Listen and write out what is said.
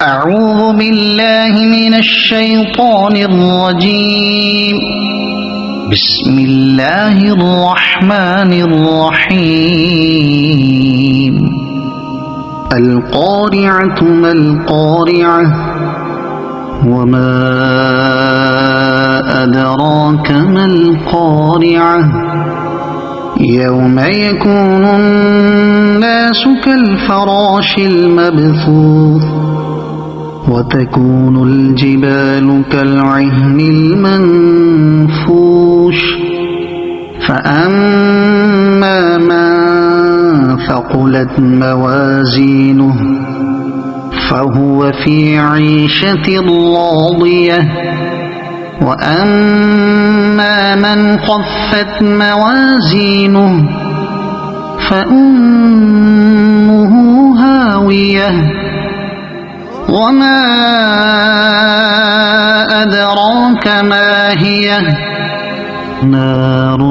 أعوذ بالله من الشيطان الرجيم. بسم الله الرحمن الرحيم. القارعة ما القارعة وما أدراك ما القارعة يوم يكون الناس كالفراش المبثوث وتكون الجبال كالعهن المنفوش فأما من ثقلت موازينه فهو في عيشة راضية وأما من خفت موازينه فأمه هاوية وما أدراك ما هي نار